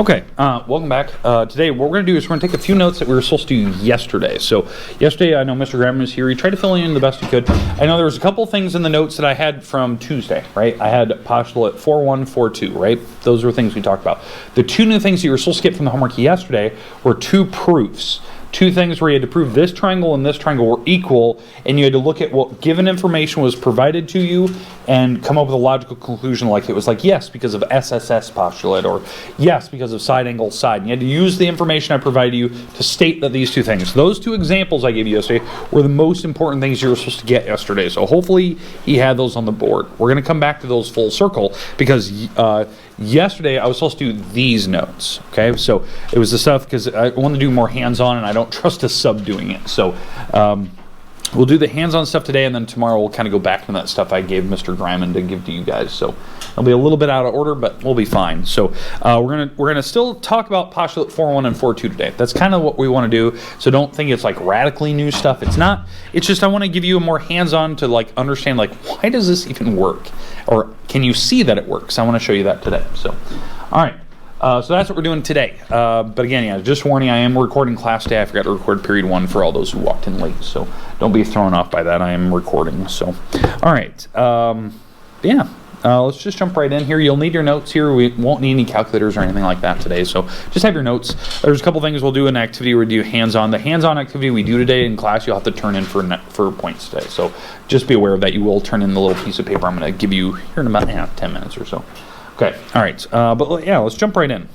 Okay, welcome back. Today what we're going to do is we're going to take a few notes that we were supposed to do yesterday. So yesterday I know Mr. Graham was here. He tried to fill in the best he could. I know there was a couple things in the notes that I had from Tuesday, right? I had postulate 4.1, 4.2, right? Those were things we talked about. The two new things you were supposed to get from the homework yesterday were two proofs. Two things where you had to prove this triangle and this triangle were equal, and you had to look at what given information was provided to you and come up with a logical conclusion, like it was like yes because of SSS postulate, or yes because of side angle side. And you had to use the information I provided you to state that these two things, those two examples I gave you yesterday, were the most important things you were supposed to get yesterday. So hopefully he had those on the board. We're going to come back to those full circle because yesterday I was supposed to do these notes, okay? So it was the stuff, because I want to do more hands-on and I don't trust a sub doing it. So we'll do the hands-on stuff today, and then tomorrow we'll kind of go back to that stuff I gave Mr. Griman to give to you guys. So it'll be a little bit out of order, but we'll be fine. So we're gonna still talk about postulate 4.1 and 4.2 today. That's kind of what we want to do. So don't think it's like radically new stuff. It's not. It's just I want to give you a more hands-on to like understand like why does this even work, or can you see that it works? I want to show you that today. So all right. So that's what we're doing today. But again, yeah, just warning, I am recording class day. I forgot to record period 1 for all those who walked in late. So don't be thrown off by that. I am recording. So, all right. Let's just jump right in here. You'll need your notes here. We won't need any calculators or anything like that today. So just have your notes. There's a couple things we'll do in activity. We'll do hands-on. The hands-on activity we do today in class, you'll have to turn in for points today. So just be aware of that. You will turn in the little piece of paper I'm going to give you here in about 10 minutes or so. Okay, all right, but yeah, let's jump right in.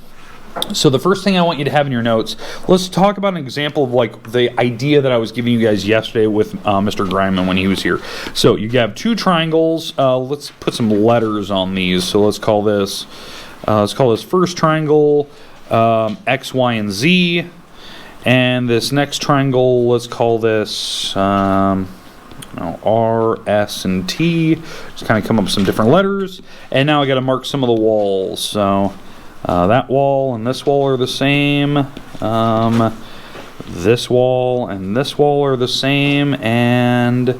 So the first thing I want you to have in your notes, let's talk about an example of like the idea that I was giving you guys yesterday with Mr. Griman when he was here. So you have two triangles. Let's put some letters on these. So let's call this first triangle X, Y, and Z, and this next triangle, let's call this R, S, and T. Just kind of come up with some different letters. And now I got to mark some of the walls. So that wall and this wall are the same. This wall and this wall are the same. And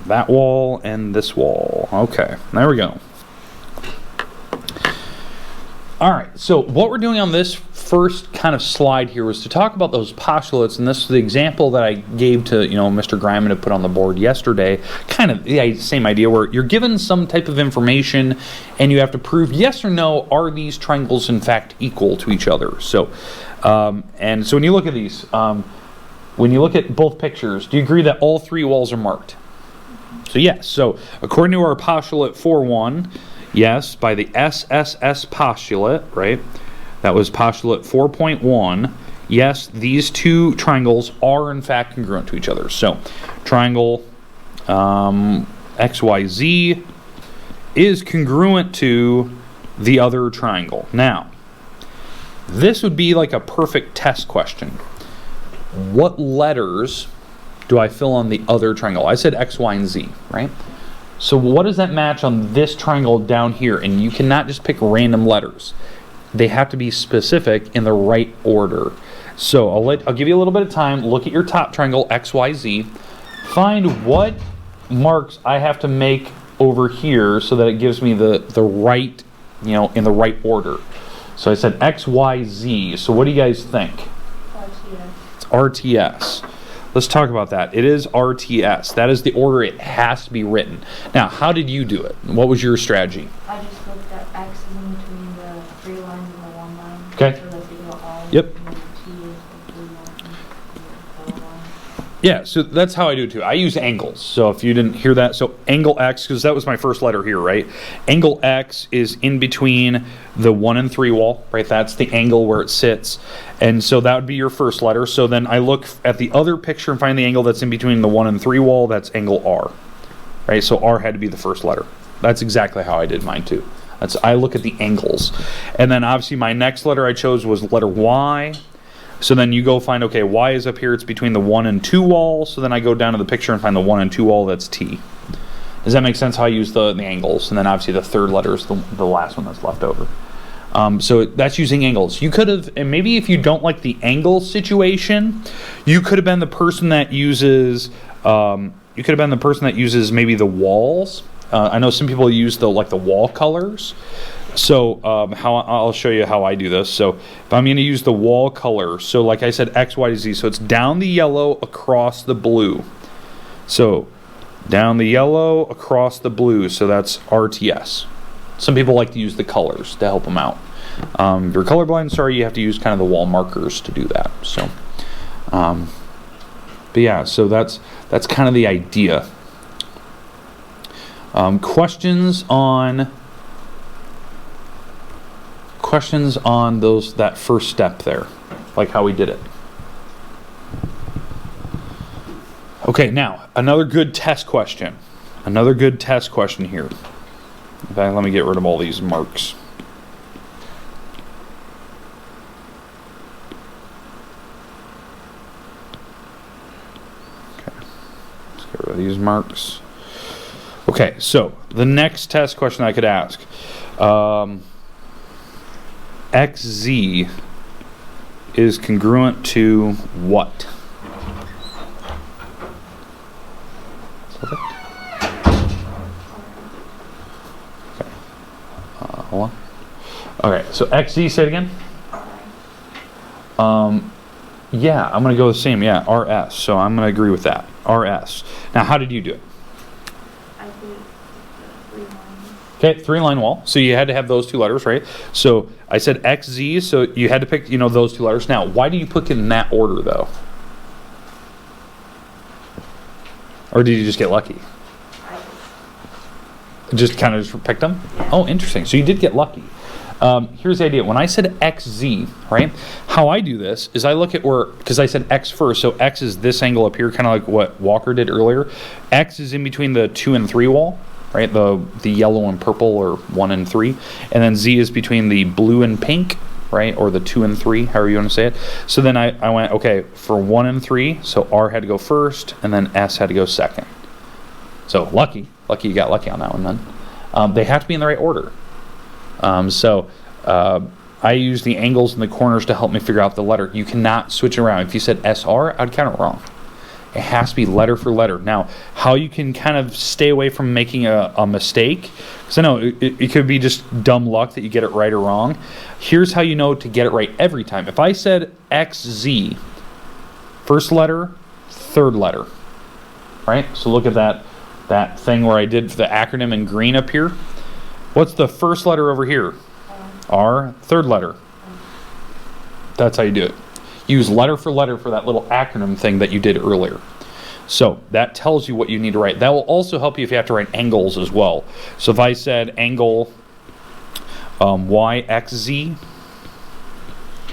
that wall and this wall. Okay, there we go. All right, so what we're doing on this first kind of slide here was to talk about those postulates, and this is the example that I gave to Mr. Griman to put on the board yesterday. Kind of the same idea where you're given some type of information and you have to prove yes or no, are these triangles in fact equal to each other? So, and so when you look at these, when you look at both pictures, do you agree that all three walls are marked? So yes, so according to our postulate 4.1, yes, by the SSS postulate, right? That was postulate 4.1. Yes, these two triangles are in fact congruent to each other. So, triangle XYZ is congruent to the other triangle. Now, this would be like a perfect test question. What letters do I fill on the other triangle? I said X, Y, and Z, right? So what does that match on this triangle down here? And you cannot just pick random letters. They have to be specific in the right order. So I'll give you a little bit of time. Look at your top triangle, XYZ. Find what marks I have to make over here so that it gives me the right, in the right order. So I said XYZ. So what do you guys think? RTS. It's RTS. Let's talk about that. It is RTS. That is the order it has to be written. Now, how did you do it? What was your strategy? I just looked at X is in between the 3 lines and the 1 line. Okay. So that they go all. Yep. And then T is the 3 lines and the 4 line. Yeah, so that's how I do it too. I use angles. So if you didn't hear that, so angle X, because that was my first letter here, right? Angle X is in between the 1 and 3 wall, right? That's the angle where it sits. And so that would be your first letter. So then I look at the other picture and find the angle that's in between the 1 and 3 wall. That's angle R, right? So R had to be the first letter. That's exactly how I did mine too. I look at the angles. And then obviously my next letter I chose was letter Y. So then you go find, okay, Y is up here. It's between the 1 and 2 wall. So then I go down to the picture and find the 1 and 2 wall. That's T. Does that make sense how I use the angles? And then obviously the third letter is the last one that's left over. So that's using angles. You could have, and maybe if you don't like the angle situation, you could have been the person that uses, maybe the walls. I know some people use the wall colors. So how I'll show you how I do this. So if I'm going to use the wall color, so like I said, X, Y, Z. So it's down the yellow across the blue. So down the yellow across the blue. So that's RTS. Some people like to use the colors to help them out. If you're colorblind, sorry, you have to use kind of the wall markers to do that. So, but yeah, so that's kind of the idea. Questions on that first step there, like how we did it. Okay, now another good test question. Another good test question here. In fact, let me get rid of all these marks. Okay, let's get rid of these marks. Okay, so the next test question I could ask. XZ is congruent to what? Okay. Hold on. Okay, so XZ, say it again. Yeah, I'm going to go the same. Yeah, RS. So I'm going to agree with that. RS. Now, how did you do it? I did the 3 lines. Okay, 3-line wall. So you had to have those 2 letters, right? So I said XZ, so you had to pick, those 2 letters. Now, why do you put it in that order, though? Or did you just get lucky? Just kind of just picked them? Yeah. Oh, interesting. So you did get lucky. Here's the idea. When I said XZ, right, how I do this is I look at because I said X first, so X is this angle up here, kind of like what Walker did earlier. X is in between the 2 and 3 wall, right, the yellow and purple, or 1 and 3. And then Z is between the blue and pink, right, or the 2 and 3, however you want to say it. So then I went, okay, for 1 and 3, so R had to go first, and then S had to go second. So lucky you got lucky on that one then. They have to be in the right order. I use the angles and the corners to help me figure out the letter. You cannot switch it around. If you said SR, I'd count it wrong. It has to be letter for letter. Now, how you can kind of stay away from making a mistake, because I know it could be just dumb luck that you get it right or wrong. Here's how you know to get it right every time. If I said XZ, first letter, third letter, right? So look at that thing where I did the acronym in green up here. What's the first letter over here? R. Third letter. That's how you do it. Use letter for that little acronym thing that you did earlier. So that tells you what you need to write. That will also help you if you have to write angles as well. So if I said angle YXZ,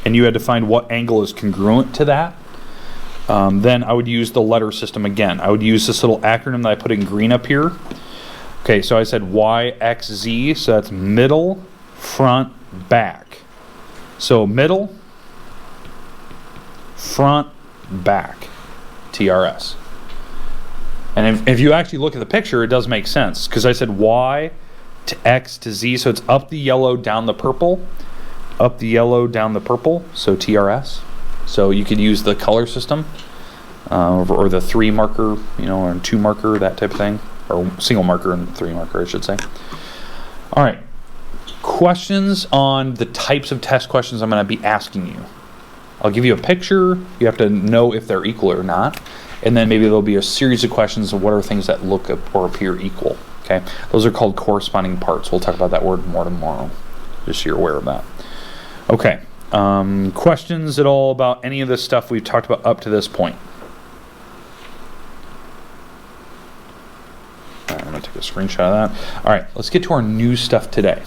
and you had to find what angle is congruent to that, then I would use the letter system again. I would use this little acronym that I put in green up here. Okay, so I said YXZ, so that's middle, front, back. So middle, front, back, TRS. And if you actually look at the picture, it does make sense, because I said Y to X to Z, so it's up the yellow, down the purple, up the yellow, down the purple, so TRS. So you could use the color system, or the 3 marker, or 2 marker, that type of thing. Or single marker and 3 marker, I should say. All right. Questions on the types of test questions I'm going to be asking you. I'll give you a picture. You have to know if they're equal or not. And then maybe there'll be a series of questions of what are things that look or appear equal. Okay. Those are called corresponding parts. We'll talk about that word more tomorrow, just so you're aware of that. Okay. Questions at all about any of this stuff we've talked about up to this point? I'm going to take a screenshot of that. All right, let's get to our new stuff today.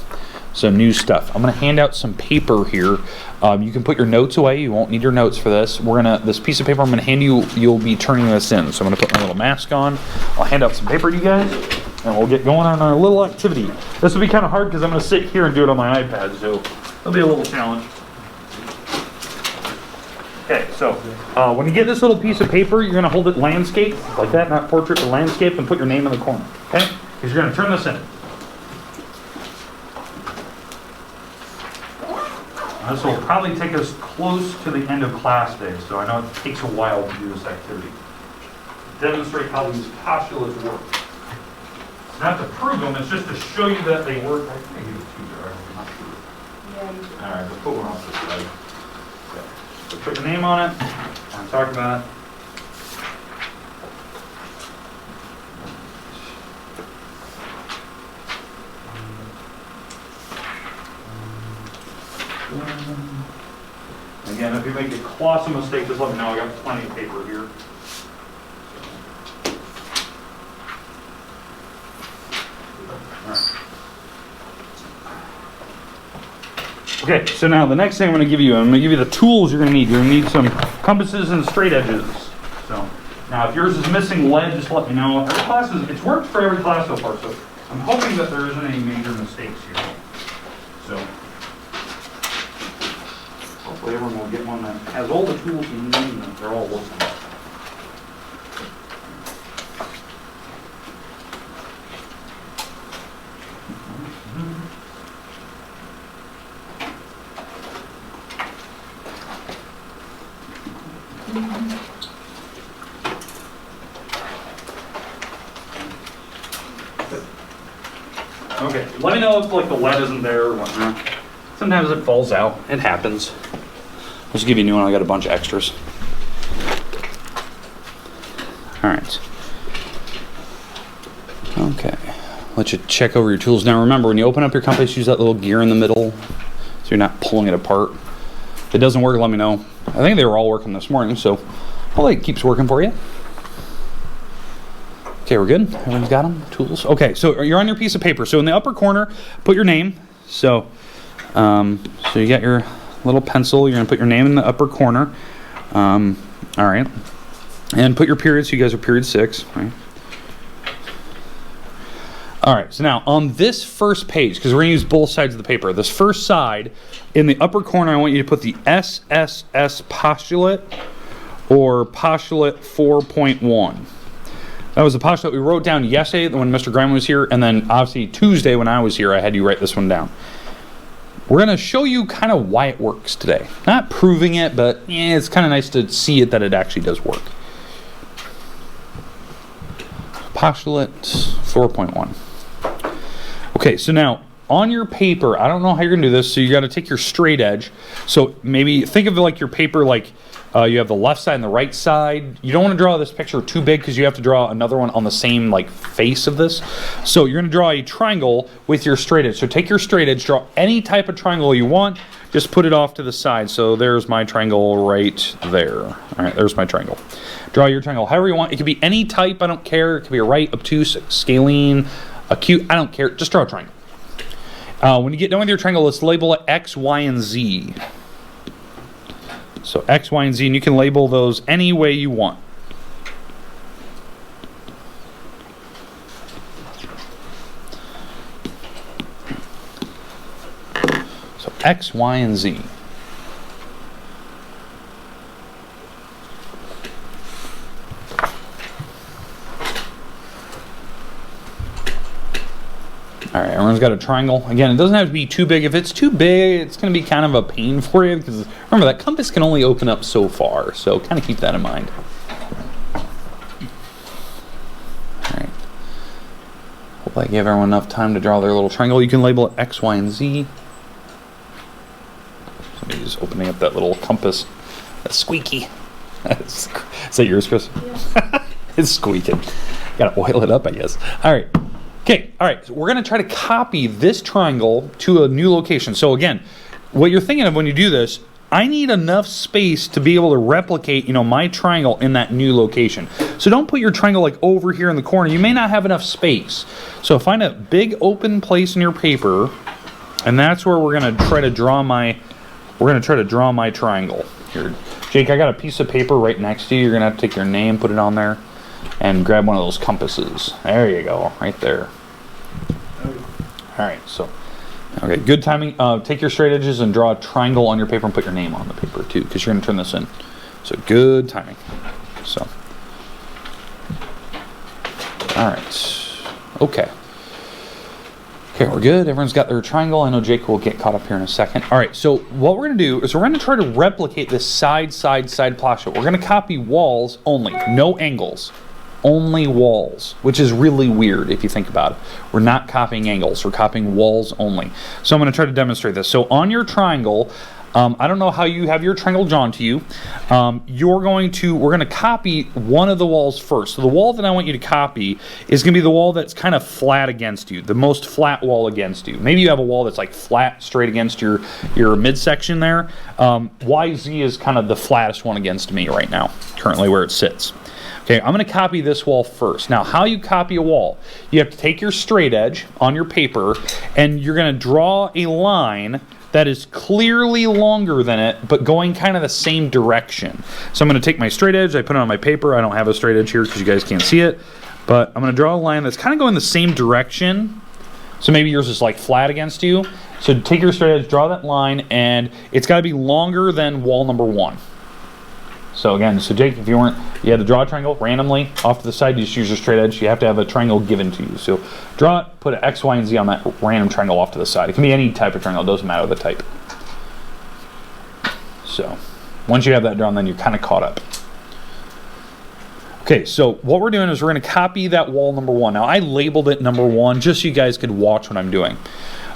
So new stuff. I'm going to hand out some paper here. You can put your notes away. You won't need your notes for this. This piece of paper I'm going to hand you, you'll be turning this in. So I'm going to put my little mask on. I'll hand out some paper to you guys, and we'll get going on our little activity. This will be kind of hard because I'm going to sit here and do it on my iPad, so it'll be a little challenge. Okay, so when you get this little piece of paper, you're going to hold it landscape, like that, not portrait, but landscape, and put your name in the corner, okay? Because you're going to turn this in. This will probably take us close to the end of class day, so I know it takes a while to do this activity. Demonstrate how these postulates work. not to prove them, it's just to show you that they work. I think I gave it two there, I'm not sure. Yeah, you All right, let's put one off this side. Okay. So put your name on it. I'm talking about it. Again, if you make a colossal mistake, just let me know. I got plenty of paper here. All right. Okay, so now the next thing I'm going to give you the tools you're going to need. You're going to need some compasses and straight edges. So now if yours is missing lead, just let me know. Every class it's worked for every class so far, so I'm hoping that there isn't any major mistakes here. So hopefully everyone will get one that has all the tools you need and that they're all working. Okay, let me know if like the lead isn't there or whatnot. Sometimes it falls out. It happens. I'll just give you a new one. I got a bunch of extras. All right. Okay. Let you check over your tools. Now remember, when you open up your compass, use that little gear in the middle so you're not pulling it apart. If it doesn't work, let me know. I think they were all working this morning, so hopefully it keeps working for you. Okay, we're good? Everyone's got them? Tools? Okay, so you're on your piece of paper. So in the upper corner, put your name. So you got your little pencil. You're going to put your name in the upper corner. All right. And put your period. So you guys are period 6. Right? All right. So now on this first page, because we're going to use both sides of the paper, this first side, in the upper corner, I want you to put the SSS postulate or postulate 4.1. That was the postulate we wrote down yesterday when Mr. Graham was here, and then obviously Tuesday when I was here, I had you write this one down. We're going to show you kind of why it works today. Not proving it, but it's kind of nice to see it that it actually does work. Postulate 4.1. Okay, so now on your paper, I don't know how you're going to do this, so you got to take your straight edge. So maybe think of it like your paper like you have the left side and the right side. You don't want to draw this picture too big because you have to draw another one on the same like face of this. So you're going to draw a triangle with your straight edge. So take your straight edge, draw any type of triangle you want, just put it off to the side. So there's my triangle right there. All right, there's my triangle. Draw your triangle however you want. It could be any type, I don't care. It could be a right, obtuse, scalene, acute, I don't care. Just draw a triangle. When you get done with your triangle, let's label it X, Y, and Z. So X, Y, and Z, and you can label those any way you want. So X, Y, and Z. All right, everyone's got a triangle. Again, it doesn't have to be too big. If it's too big, it's going to be kind of a pain for you because remember that compass can only open up so far. So kind of keep that in mind. All right. Hope I give everyone enough time to draw their little triangle. You can label it X, Y, and Z. Somebody's opening up that little compass. That's squeaky. Is that yours, Chris? Yeah. It's squeaking. Got to oil it up, I guess. All right. Okay, all right, so we're going to try to copy this triangle to a new location. So again, what you're thinking of when you do this, I need enough space to be able to replicate, my triangle in that new location. So don't put your triangle like over here in the corner. You may not have enough space. So find a big open place in your paper, and that's where we're going to try to draw my triangle. Here, Jake, I got a piece of paper right next to you. You're going to have to take your name, put it on there, and grab one of those compasses. There you go, right there. All right, so, okay, good timing. Take your straight edges and draw a triangle on your paper and put your name on the paper too, because you're going to turn this in. So good timing. So, all right, okay. Okay, we're good. Everyone's got their triangle. I know Jake will get caught up here in a second. All right, so what we're going to do is we're going to try to replicate this side postulate. We're going to copy walls only, no angles. only walls, which is really weird if you think about it. We're not copying angles, we're copying walls only. So I'm going to try to demonstrate this. So on your triangle, I don't know how you have your triangle drawn to you. We're going to copy one of the walls first. So the wall that I want you to copy is going to be the wall that's kind of flat against you, the most flat wall against you. Maybe you have a wall that's like flat straight against your midsection there. YZ is kind of the flattest one against me right now, currently where it sits. Okay, I'm going to copy this wall first. Now, how you copy a wall, you have to take your straight edge on your paper and you're going to draw a line that is clearly longer than it, but going kind of the same direction. So I'm going to take my straight edge, I put it on my paper. I don't have a straight edge here because you guys can't see it, but I'm going to draw a line that's kind of going the same direction. So maybe yours is like flat against you. So take your straight edge, draw that line, and it's got to be longer than wall number 1. So again, so Jake, if you had to draw a triangle randomly off to the side, you just use your straight edge. You have to have a triangle given to you. So draw it, put an X, Y, and Z on that random triangle off to the side. It can be any type of triangle, it doesn't matter the type. So once you have that drawn, then you're kind of caught up. Okay, so what we're doing is we're going to copy that wall number 1. Now I labeled it number 1 just so you guys could watch what I'm doing.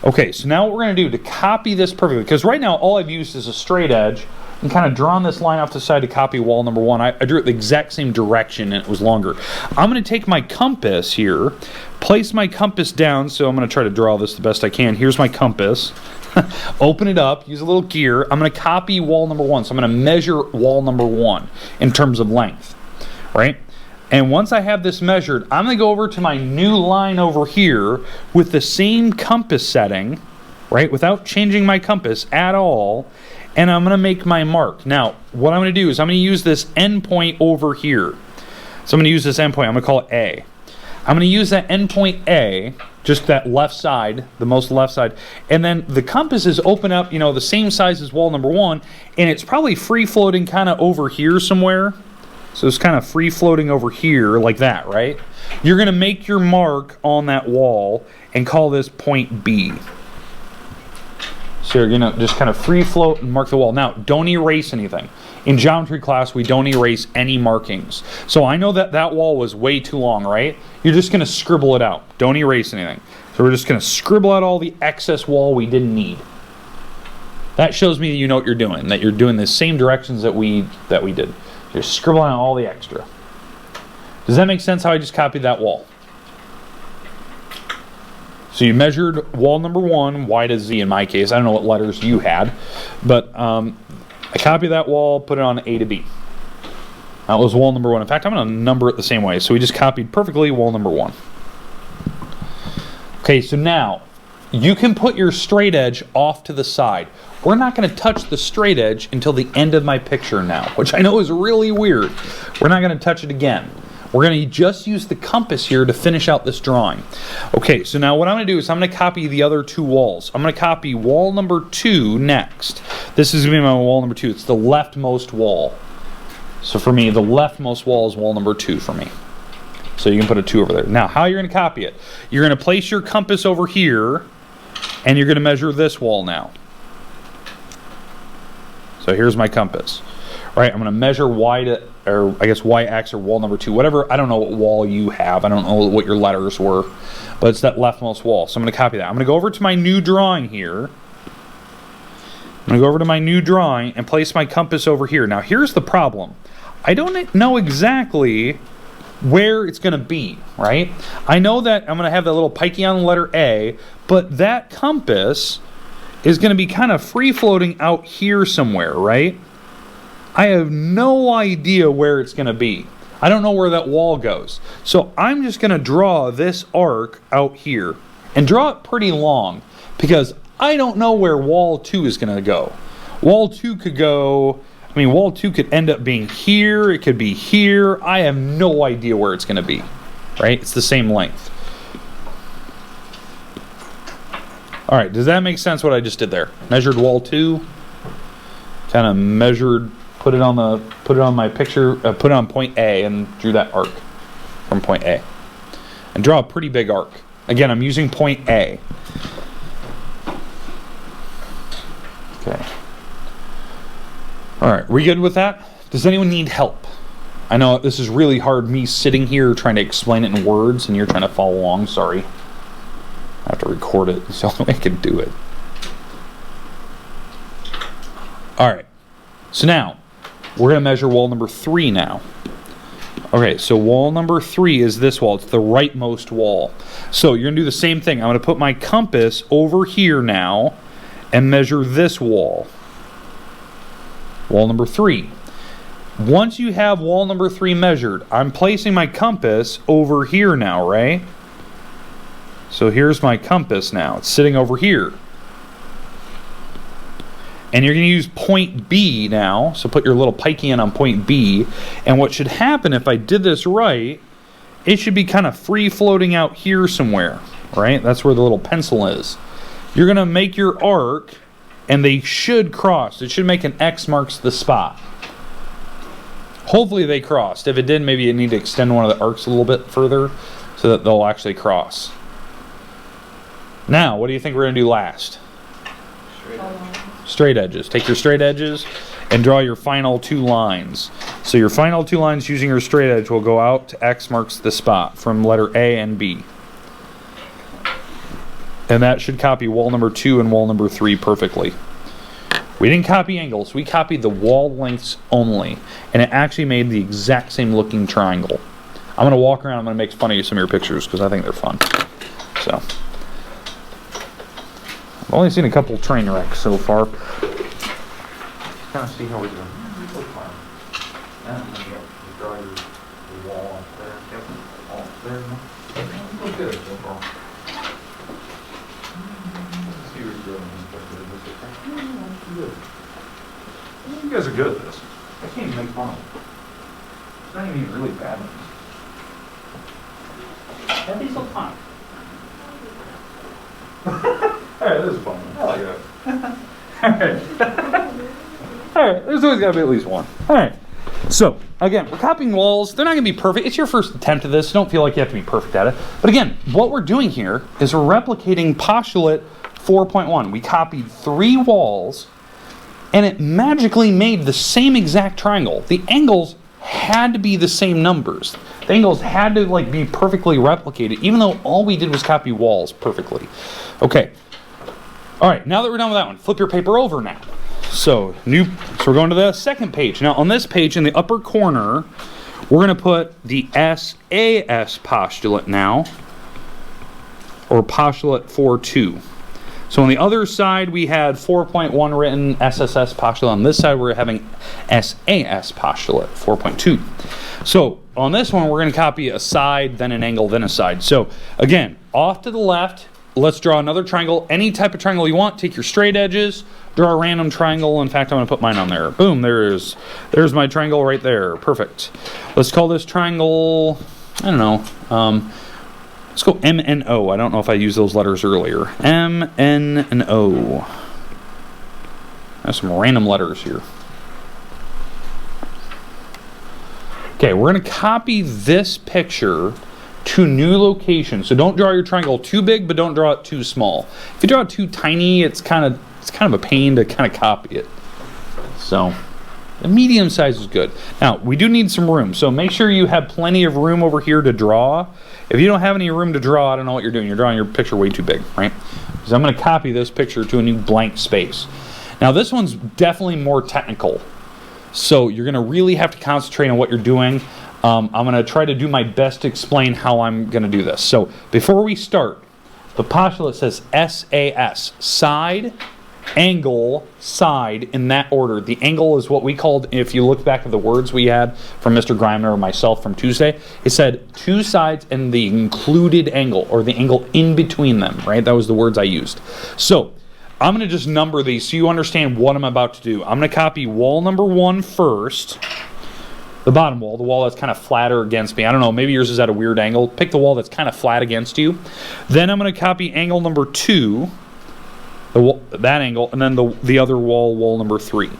Okay, so now what we're going to do to copy this perfectly, because right now all I've used is a straight edge and kind of drawn this line off the side to copy wall number 1. I drew it the exact same direction and it was longer. I'm going to take my compass here, place my compass down, so I'm going to try to draw this the best I can. Here's my compass. Open it up, use a little gear. I'm going to copy wall number 1. So I'm going to measure wall number 1 in terms of length, right? And once I have this measured, I'm going to go over to my new line over here with the same compass setting, right, without changing my compass at all, and I'm going to make my mark. Now, what I'm going to do is I'm going to use this endpoint over here. So I'm going to use this endpoint. I'm going to call it A. I'm going to use that endpoint A, just that left side, the most left side, and then the compass is open up, you know, the same size as wall number 1, and it's probably free-floating kind of over here somewhere. So it's kind of free-floating over here like that, right? You're going to make your mark on that wall and call this point B. So you're going to just kind of free float and mark the wall. Now, don't erase anything. In geometry class, we don't erase any markings. So I know that that wall was way too long, right? You're just going to scribble it out. Don't erase anything. So we're just going to scribble out all the excess wall we didn't need. That shows me that you know what you're doing, that you're doing the same directions that we did. You're scribbling out all the extra. Does that make sense how I just copied that wall? So you measured wall number 1, Y to Z in my case. I don't know what letters you had, but I copied that wall, put it on A to B. That was wall number 1. In fact, I'm going to number it the same way. So we just copied perfectly wall number 1. Okay, so now you can put your straight edge off to the side. We're not going to touch the straight edge until the end of my picture now, which I know is really weird. We're not going to touch it again. We're going to just use the compass here to finish out this drawing. Okay, so now what I'm going to do is I'm going to copy the other 2 walls. I'm going to copy wall number 2 next. This is going to be my wall number 2. It's the leftmost wall. So for me, the leftmost wall is wall number 2 for me. So you can put a 2 over there. Now, how you're going to copy it? You're going to place your compass over here, and you're going to measure this wall now. So here's my compass. All right, I'm going to measure y-x or wall number 2, whatever. I don't know what wall you have. I don't know what your letters were, but it's that leftmost wall. So I'm going to copy that. I'm going to go over to my new drawing here. I'm going to go over to my new drawing and place my compass over here. Now, here's the problem. I don't know exactly where it's going to be, right? I know that I'm going to have that little pikey on the letter A, but that compass is going to be kind of free-floating out here somewhere, right? I have no idea where it's going to be. I don't know where that wall goes. So I'm just going to draw this arc out here and draw it pretty long because I don't know where wall 2 is going to go. Wall 2 could go, wall 2 could end up being here. It could be here. I have no idea where it's going to be, right? It's the same length. All right, does that make sense what I just did there? Measured wall 2, kind of measured, put it on my picture, put it on point A and drew that arc from point A. And draw a pretty big arc. Again, I'm using point A. Okay. All right, we good with that? Does anyone need help? I know this is really hard, me sitting here trying to explain it in words, and you're trying to follow along. Sorry. I have to record it. It's the only way I can do it. All right. So now, we're going to measure wall number 3 now. Okay, so wall number 3 is this wall. It's the rightmost wall. So you're going to do the same thing. I'm going to put my compass over here now and measure this wall. Wall number 3. Once you have wall number 3 measured, I'm placing my compass over here now, right? So here's my compass now. It's sitting over here. And you're going to use point B now. So put your little pikey in on point B. And what should happen if I did this right, it should be kind of free floating out here somewhere, right? That's where the little pencil is. You're going to make your arc, and they should cross. It should make an X marks the spot. Hopefully they crossed. If it did, maybe you need to extend one of the arcs a little bit further so that they'll actually cross. Now, what do you think we're going to do last? Straight edges. Take your straight edges and draw your final 2 lines. So your final 2 lines using your straight edge will go out to X marks the spot from letter A and B. And that should copy wall number 2 and wall number 3 perfectly. We didn't copy angles, we copied the wall lengths only, and it actually made the exact same looking triangle. I'm going to walk around, I'm going to make fun of you some of your pictures because I think they're fun. So, I've only seen a couple train wrecks so far. Kind of see how we're doing. So far. And then you draw your wall up there. Yep, all up there. Look good so far. Let's see what you're doing. You guys are good at this. I can't even make fun of it. It's not even really bad ones. That'd be so fun. Alright, this is fun. I like that. Alright. Alright, there's always got to be at least one. Alright. So, again, we're copying walls. They're not going to be perfect. It's your first attempt at this. Don't feel like you have to be perfect at it. But again, what we're doing here is we're replicating Postulate 4.1. We copied 3 walls, and it magically made the same exact triangle. The angles had to be the same numbers. The angles had to be perfectly replicated, even though all we did was copy walls perfectly. Okay. All right, now that we're done with that one, flip your paper over now. So we're going to the second page. Now on this page in the upper corner, we're going to put the SAS postulate now, or postulate 4.2. So on the other side, we had 4.1 written, SSS postulate. On this side, we're having SAS postulate 4.2. So on this one, we're going to copy a side, then an angle, then a side. So again, off to the left, let's draw another triangle. Any type of triangle you want. Take your straight edges, draw a random triangle. In fact, I'm going to put mine on there. Boom, there's my triangle right there. Perfect. Let's call this triangle, I don't know, let's go M and O. I don't know if I used those letters earlier. M, N, and O. There's some random letters here. Okay, we're going to copy this picture to new locations. So don't draw your triangle too big, but don't draw it too small. If you draw it too tiny, it's kind of a pain to kind of copy it. So the medium size is good. Now, we do need some room, so make sure you have plenty of room over here to draw. If you don't have any room to draw, I don't know what you're doing. You're drawing your picture way too big, right? Because I'm going to copy this picture to a new blank space. Now, this one's definitely more technical, so you're going to really have to concentrate on what you're doing. I'm going to try to do my best to explain how I'm going to do this. So before we start, the postulate says SAS, side, angle, side, in that order. The angle is what we called, if you look back at the words we had from Mr. Grimer or myself from Tuesday, it said 2 sides and the included angle, or the angle in between them, right? That was the words I used. So I'm going to just number these so you understand what I'm about to do. I'm going to copy wall number 1 first. The bottom wall, the wall that's kind of flatter against me. I don't know, maybe yours is at a weird angle. Pick the wall that's kind of flat against you. Then I'm going to copy angle number 2, that angle, and then the other wall, wall number 3.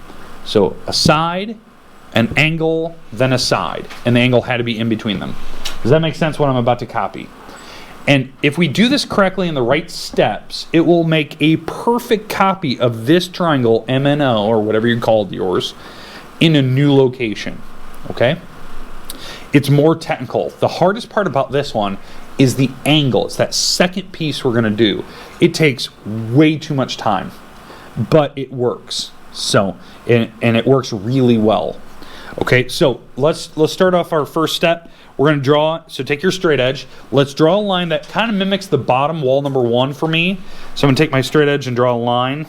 So a side, an angle, then a side. And the angle had to be in between them. Does that make sense what I'm about to copy? And if we do this correctly in the right steps, it will make a perfect copy of this triangle, MNO, or whatever you called yours, in a new location. Okay? it's more technical. The hardest part about this one is the angle. It's that second piece we're going to do. It takes way too much time, but it works. So, and it works really well. Okay, so let's start off our first step. We're going to draw, so take your straight edge. Let's draw a line that kind of mimics the bottom wall number 1 for me. So I'm going to take my straight edge and draw a line.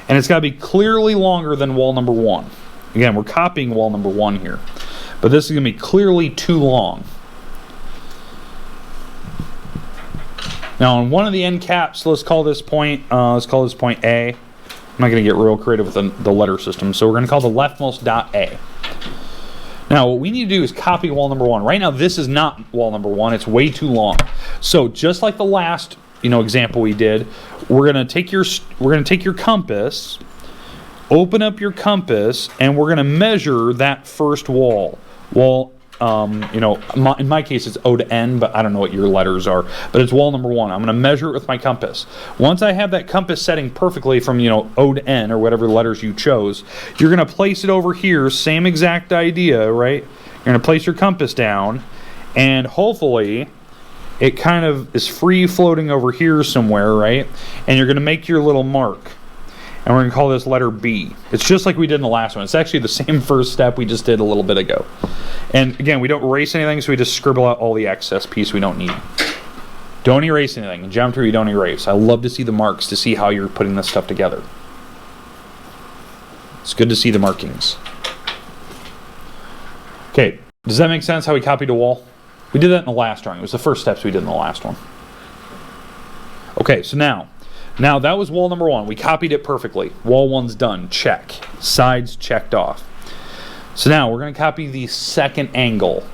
And it's got to be clearly longer than wall number 1. Again, we're copying wall number 1 here. But this is going to be clearly too long. Now on one of the end caps, let's call this point A. I'm not going to get real creative with the letter system, so we're going to call the leftmost dot A. Now what we need to do is copy wall number 1. Right now this is not wall number 1, it's way too long. So just like the last example we did, we're going to take your compass, open up your compass, and we're going to measure that first wall. In my case it's O to N, but I don't know what your letters are, but it's wall number 1. I'm going to measure it with my compass. Once I have that compass setting perfectly from O to N or whatever letters you chose, you're going to place it over here, same exact idea, right? You're going to place your compass down, and hopefully it kind of is free floating over here somewhere, right? And you're going to make your little mark. And we're going to call this letter B. It's just like we did in the last one. It's actually the same first step we just did a little bit ago. And again, we don't erase anything, so we just scribble out all the excess piece we don't need. Don't erase anything. In geometry, you don't erase. I love to see the marks to see how you're putting this stuff together. It's good to see the markings. Okay, does that make sense how we copied a wall? We did that in the last drawing. It was the first steps we did in the last one. Okay, so now that was wall number 1. We copied it perfectly. Wall 1's done. Check. Sides checked off. So now we're going to copy the second angle.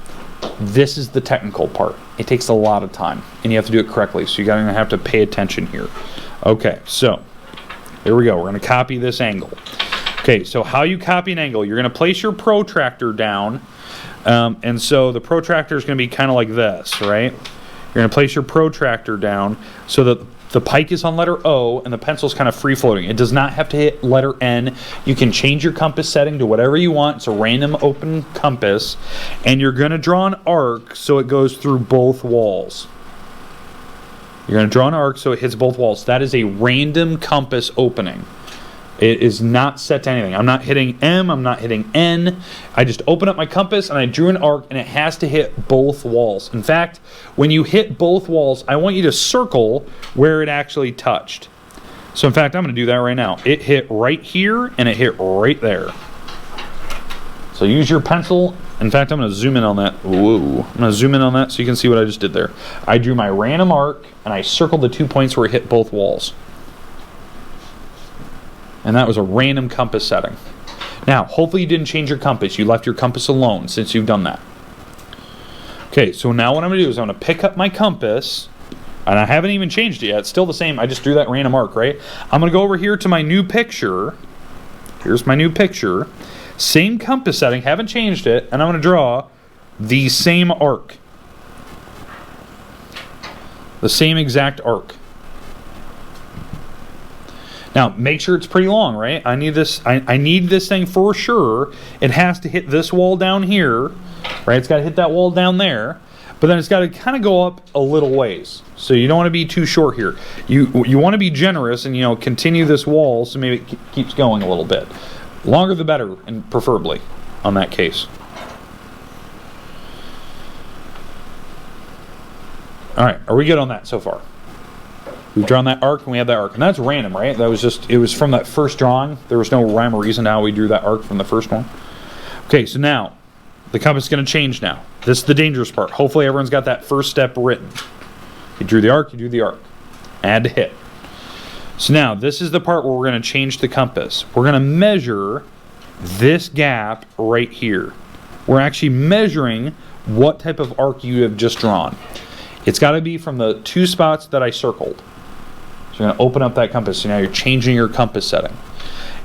This is the technical part. It takes a lot of time, and you have to do it correctly, so you're going to have to pay attention here. Okay, so here we go. We're going to copy this angle. Okay, so how you copy an angle, you're going to place your protractor down, and so the protractor is going to be kind of like this, right? You're going to place your protractor down so that the pike is on letter O and the pencil is kind of free floating. It does not have to hit letter N. You can change your compass setting to whatever you want. It's a random open compass. And you're going to draw an arc so it goes through both walls. You're going to draw an arc so it hits both walls. That is a random compass opening. It is not set to anything. I'm not hitting M, I'm not hitting N. I just open up my compass and I drew an arc, and it has to hit both walls. In fact, when you hit both walls, I want you to circle where it actually touched. So in fact, I'm going to do that right now. It hit right here and it hit right there. So use your pencil. In fact, I'm going to zoom in on that. Whoa. I'm going to zoom in on that so you can see what I just did there. I drew my random arc and I circled the 2 points where it hit both walls. And that was a random compass setting. Now, hopefully you didn't change your compass. You left your compass alone since you've done that. Okay, so now what I'm going to do is I'm going to pick up my compass, and I haven't even changed it yet. It's still the same. I just drew that random arc, right? I'm going to go over here to my new picture. Here's my new picture. Same compass setting, haven't changed it, and I'm going to draw the same arc. The same exact arc. Now, make sure it's pretty long, right? I need this. I need this thing for sure. It has to hit this wall down here, right? It's got to hit that wall down there, but then it's got to kind of go up a little ways. So you don't want to be too short here. You want to be generous and continue this wall so maybe it keeps going a little bit. Longer the better, and preferably on that case. All right, are we good on that so far? We've drawn that arc and we have that arc. And that's random, right? That was just, it was from that first drawing. There was no rhyme or reason how we drew that arc from the first one. Okay, so now, the compass is going to change now. This is the dangerous part. Hopefully everyone's got that first step written. You drew the arc, you drew the arc. Add to hit. So now, this is the part where we're going to change the compass. We're going to measure this gap right here. We're actually measuring what type of arc you have just drawn. It's got to be from the 2 spots that I circled. So you're going to open up that compass. So now you're changing your compass setting.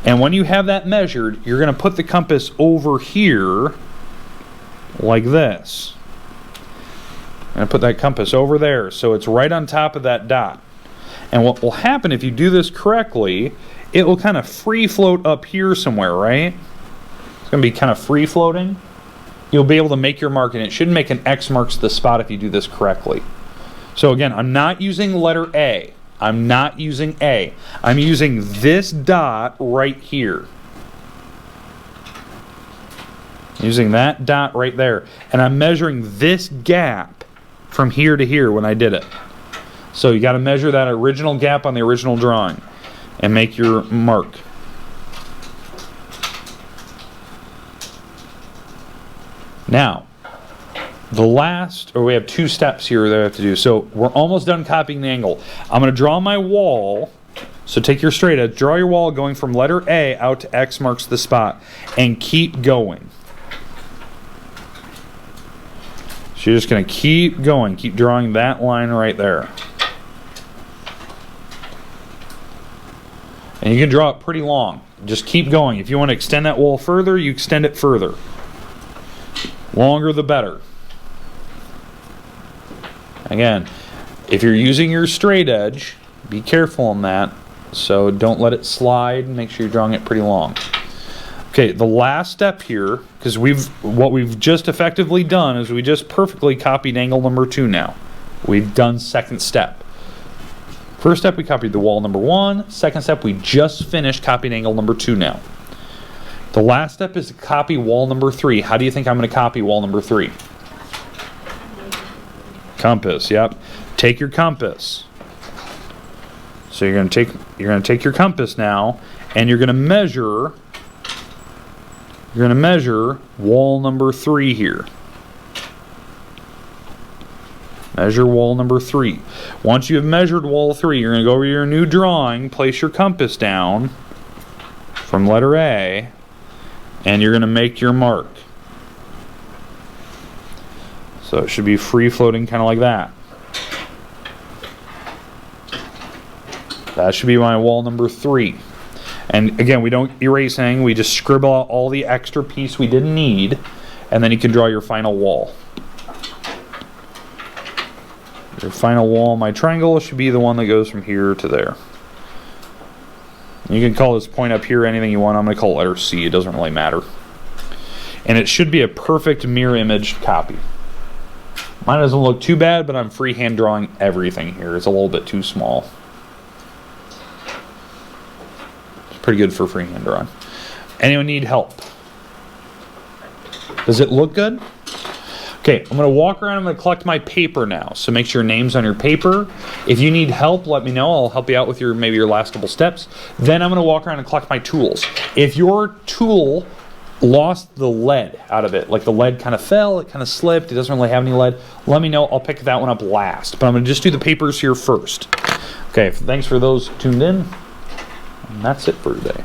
And when you have that measured, you're going to put the compass over here like this. I'm going to put that compass over there so it's right on top of that dot. And what will happen if you do this correctly, it will kind of free float up here somewhere, right? It's going to be kind of free floating. you'll be able to make your mark, and it should make an X marks the spot if you do this correctly. So again, I'm not using the letter A. I'm not using A. I'm using this dot right here. Using that dot right there. And I'm measuring this gap from here to here when I did it. So you got to measure that original gap on the original drawing and make your mark. Now, we have 2 steps here that I have to do. So we're almost done copying the angle. I'm going to draw my wall. So take your straight edge, draw your wall going from letter A out to X marks the spot, and keep going. So you're just going to keep going, keep drawing that line right there. And you can draw it pretty long. Just keep going. If you want to extend that wall further, you extend it further. Longer the better. Again, if you're using your straight edge, be careful on that. So don't let it slide. Make sure you're drawing it pretty long. Okay, the last step here, because what we've just effectively done is we just perfectly copied angle number 2 now. We've done second step. First step, we copied the wall number 1. Second step, we just finished copying angle number 2 now. The last step is to copy wall number 3. How do you think I'm going to copy wall number 3? Compass, yep. Take your compass. So you're going to take your compass now, and you're going to measure wall number 3 here. Measure wall number 3. Once you have measured wall 3, you're going to go over to your new drawing, place your compass down from letter A, and you're going to make your mark. So it should be free floating kind of like that. That should be my wall number 3. And again, we don't erase anything, we just scribble out all the extra piece we didn't need, and then you can draw your final wall. Your final wall, my triangle, should be the one that goes from here to there. You can call this point up here anything you want. I'm going to call it letter C. It doesn't really matter. And it should be a perfect mirror image copy. Mine doesn't look too bad, but I'm freehand drawing everything here. It's a little bit too small. It's pretty good for freehand drawing. Anyone need help? Does it look good? Okay, I'm going to walk around. I'm going to collect my paper now. So make sure your name's on your paper. If you need help, let me know. I'll help you out with maybe your last couple steps. Then I'm going to walk around and collect my tools. If your tool lost the lead out of it, like the lead kind of fell, it kind of slipped, it doesn't really have any lead, let me know. I'll pick that one up last. But I'm going to just do the papers here first. Okay, thanks for those tuned in. And that's it for today.